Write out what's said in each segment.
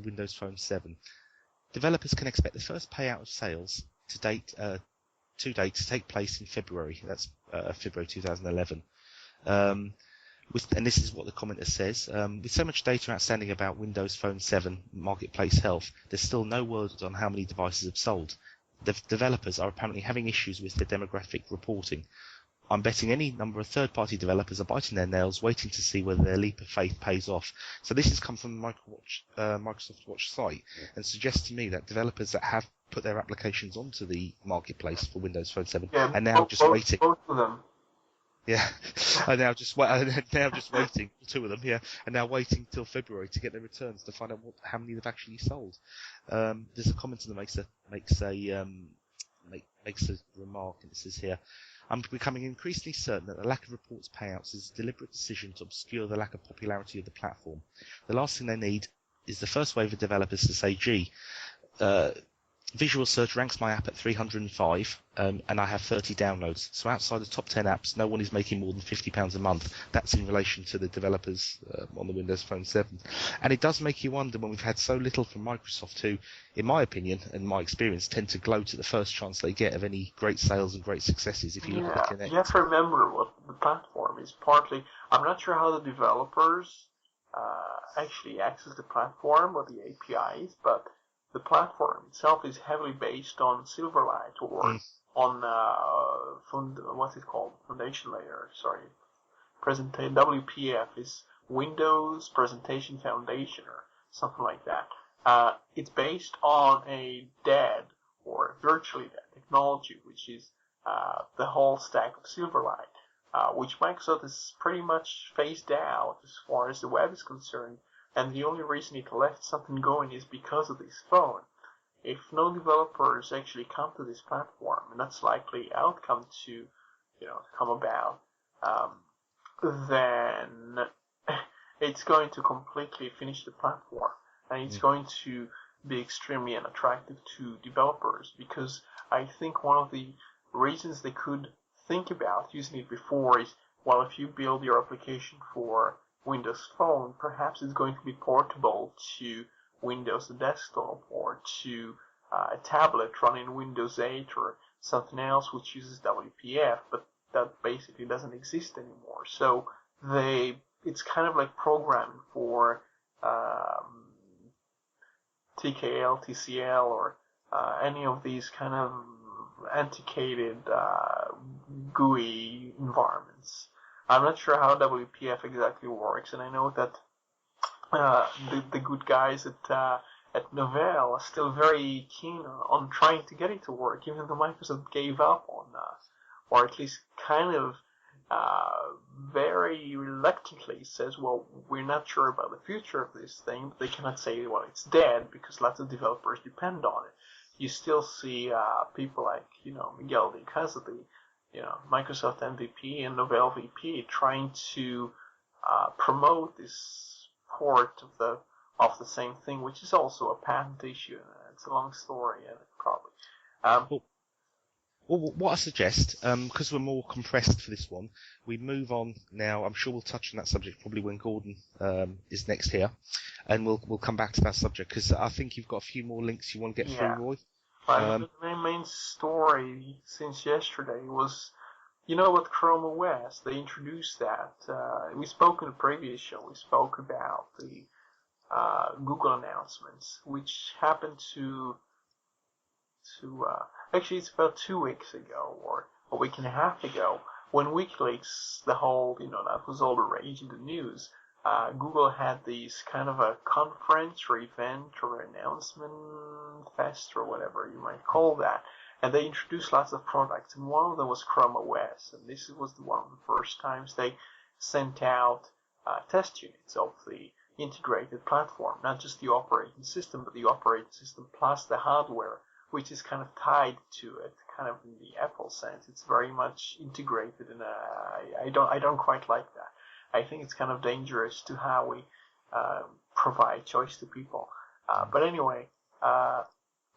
for Windows Phone 7. Developers can expect the first payout of sales to date to take place in February. That's February 2011. And this is what the commenter says. With so much data outstanding about Windows Phone 7 marketplace health, there's still no word on how many devices have sold. The developers are apparently having issues with their demographic reporting. I'm betting any number of third-party developers are biting their nails, waiting to see whether their leap of faith pays off. So this has come from the Microsoft Watch site, and suggests to me that developers that have put their applications onto the marketplace for Windows Phone 7 are now just waiting. Both of them. Yeah, are now just waiting. Two of them, yeah, and now waiting till February to get their returns to find out how many they've actually sold. There's a commenter that makes a remark, and it says here, I'm becoming increasingly certain that the lack of reports payouts is a deliberate decision to obscure the lack of popularity of the platform. The last thing they need is the first wave of developers to say, gee, Visual Search ranks my app at 305, and I have 30 downloads. So outside the top 10 apps, no one is making more than £50 a month. That's in relation to the developers on the Windows Phone 7. And it does make you wonder when we've had so little from Microsoft who, in my opinion and my experience, tend to gloat at the first chance they get of any great sales and great successes. If you look at the Kinect. You have to remember what the platform is. Partly, I'm not sure how the developers actually access the platform or the APIs, but the platform itself is heavily based on Silverlight or on what's it called? Foundation layer. Sorry, WPF is Windows Presentation Foundation or something like that. It's based on a dead or virtually dead technology, which is the whole stack of Silverlight, which Microsoft has pretty much phased out as far as the web is concerned. And the only reason it left something going is because of this phone. If no developers actually come to this platform, and that's likely outcome to come about, then it's going to completely finish the platform, and it's going to be extremely unattractive to developers, because I think one of the reasons they could think about using it before is, well, if you build your application for Windows Phone, perhaps it's going to be portable to Windows desktop or to a tablet running Windows 8 or something else which uses WPF, but that basically doesn't exist anymore. So it's kind of like programming for TKL, TCL, or any of these kind of antiquated GUI environments. I'm not sure how WPF exactly works, and I know that the good guys at Novell are still very keen on trying to get it to work, even though Microsoft gave up on, or at least kind of very reluctantly says, well, we're not sure about the future of this thing, but they cannot say, well, it's dead, because lots of developers depend on it. You still see people like, Miguel de Casa, Microsoft MVP and Novell VP trying to promote this port of the same thing, which is also a patent issue. It's a long story, probably. Well, what I suggest, because we're more compressed for this one, we move on now. I'm sure we'll touch on that subject probably when Gordon is next here, and we'll come back to that subject, because I think you've got a few more links you want to get through, Roy. The main story since yesterday was, with Chrome OS, they introduced that. We spoke in the previous show, we spoke about the Google announcements, which happened to actually it's about 2 weeks ago, or a week and a half ago, when WikiLeaks, the whole, that was all the rage in the news. Google had these kind of a conference or event or announcement fest or whatever you might call that, and they introduced lots of products, and one of them was Chrome OS, and this was one of the first times they sent out test units of the integrated platform, not just the operating system, but the operating system plus the hardware, which is kind of tied to it, kind of in the Apple sense. It's very much integrated, and I don't quite like that. I think it's kind of dangerous to how we provide choice to people. But anyway,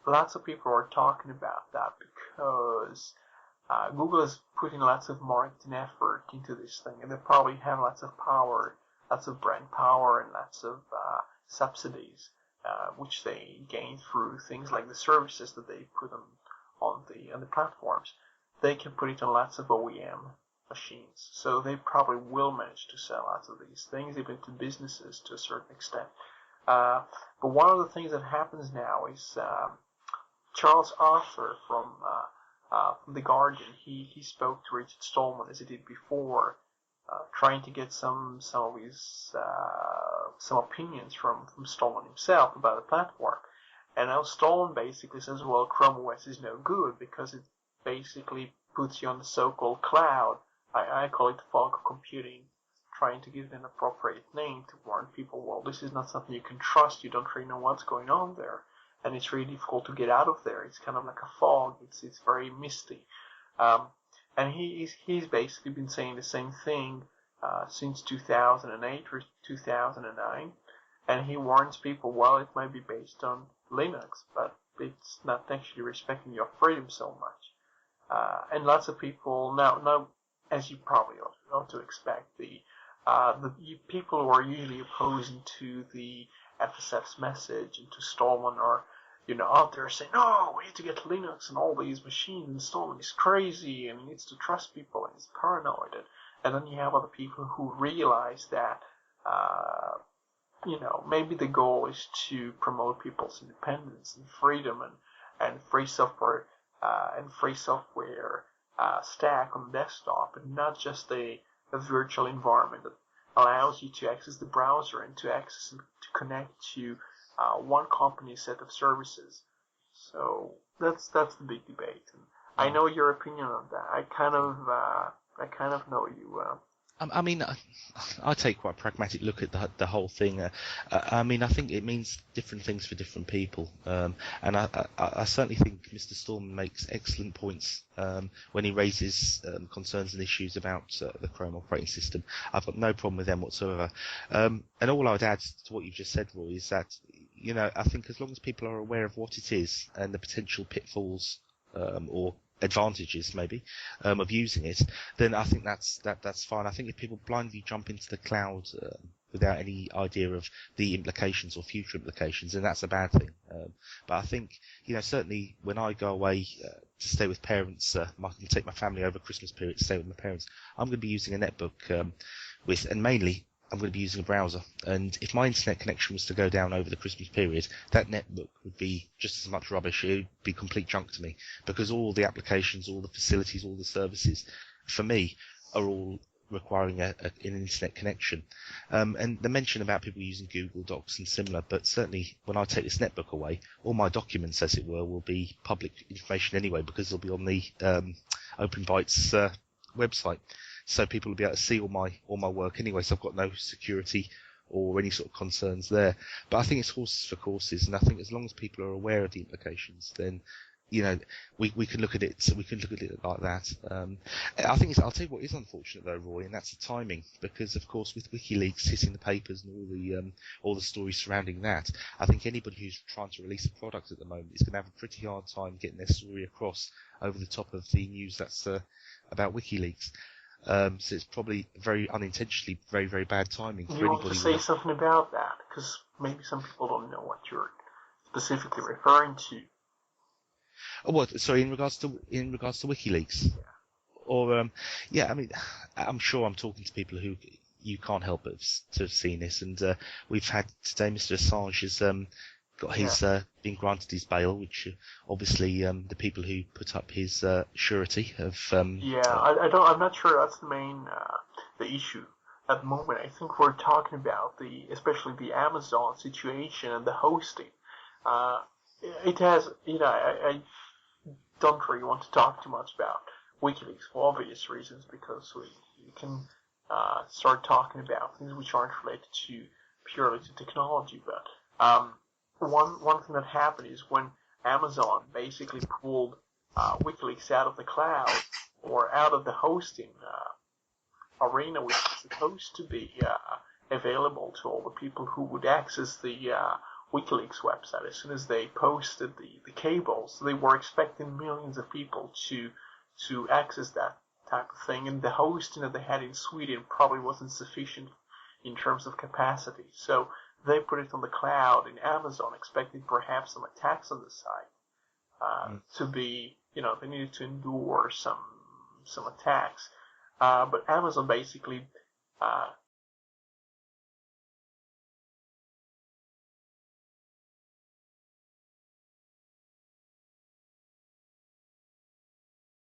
lots of people are talking about that because Google is putting lots of marketing effort into this thing, and they probably have lots of power, lots of brand power, and lots of subsidies which they gain through things like the services that they put on the platforms, they can put it on lots of OEM machines. So they probably will manage to sell lots of these things, even to businesses to a certain extent. But one of the things that happens now is Charles Arthur from The Guardian. He spoke to Richard Stallman as he did before, trying to get some opinions from Stallman himself about the platform. And now Stallman basically says, well, Chrome OS is no good because it basically puts you on the so-called cloud. I call it fog computing, trying to give it an appropriate name to warn people, well, this is not something you can trust. You don't really know what's going on there. And it's really difficult to get out of there. It's kind of like a fog. It's very misty. And he's basically been saying the same thing since 2008 or 2009. And he warns people, well, it might be based on Linux, but it's not actually respecting your freedom so much. And lots of people now, as you probably ought to expect, the people who are usually opposing to the FSF's message and to Stallman are, out there saying, no, we need to get Linux and all these machines, and Stallman is crazy and he needs to trust people and he's paranoid. And then you have other people who realize that, maybe the goal is to promote people's independence and freedom and free software stack on the desktop, and not just a virtual environment that allows you to access the browser and to access and to connect to one company's set of services. So that's the big debate. And I know your opinion on that. I kind of know you. I mean, I take quite a pragmatic look at the whole thing. I mean, I think it means different things for different people, and I certainly think Mr. Stallman makes excellent points when he raises concerns and issues about the Chrome operating system. I've got no problem with them whatsoever. And all I would add to what you've just said, Roy, is that I think as long as people are aware of what it is and the potential pitfalls or advantages maybe of using it, then I think that's fine. I think if people blindly jump into the cloud without any idea of the implications or future implications, then that's a bad thing. But I think certainly when I go away to stay with parents, I can take my family over Christmas period to stay with my parents, I'm going to be using a netbook and mainly I'm going to be using a browser, and if my internet connection was to go down over the Christmas period, that netbook would be just as much rubbish. It would be complete junk to me, because all the applications, all the facilities, all the services, for me, are all requiring an internet connection. And the mention about people using Google Docs and similar, but certainly when I take this netbook away, all my documents, as it were, will be public information anyway, because they'll be on the TechBytes website. So people will be able to see all my work anyway, so I've got no security or any sort of concerns there. But I think it's horses for courses, and I think as long as people are aware of the implications, then we can look at it. So we can look at it like that. I think I'll tell you what is unfortunate though, Roy, and that's the timing, because of course with WikiLeaks hitting the papers and all the stories surrounding that, I think anybody who's trying to release a product at the moment is going to have a pretty hard time getting their story across over the top of the news that's about WikiLeaks. So it's probably very unintentionally very, very bad timing for anybody. You want to say something about that? Because maybe some people don't know what you're specifically referring to. Oh, what? Sorry, in regards to WikiLeaks? Yeah. Or I mean, I'm sure I'm talking to people who you can't help but to have seen this, and we've had today Mr. Assange has got his been granted his bail, which obviously the people who put up his surety have. I'm not sure that's the main the issue at the moment. I think we're talking about especially the Amazon situation and the hosting. It has, I don't really want to talk too much about WikiLeaks for obvious reasons, because we can start talking about things which aren't related purely to technology, but. One thing that happened is when Amazon basically pulled WikiLeaks out of the cloud or out of the hosting arena, which is supposed to be available to all the people who would access the WikiLeaks website as soon as they posted the cables. They were expecting millions of people to access that type of thing, and the hosting that they had in Sweden probably wasn't sufficient in terms of capacity. So they put it on the cloud in Amazon, expecting perhaps some attacks on the site to be, they needed to endure some attacks. But Amazon basically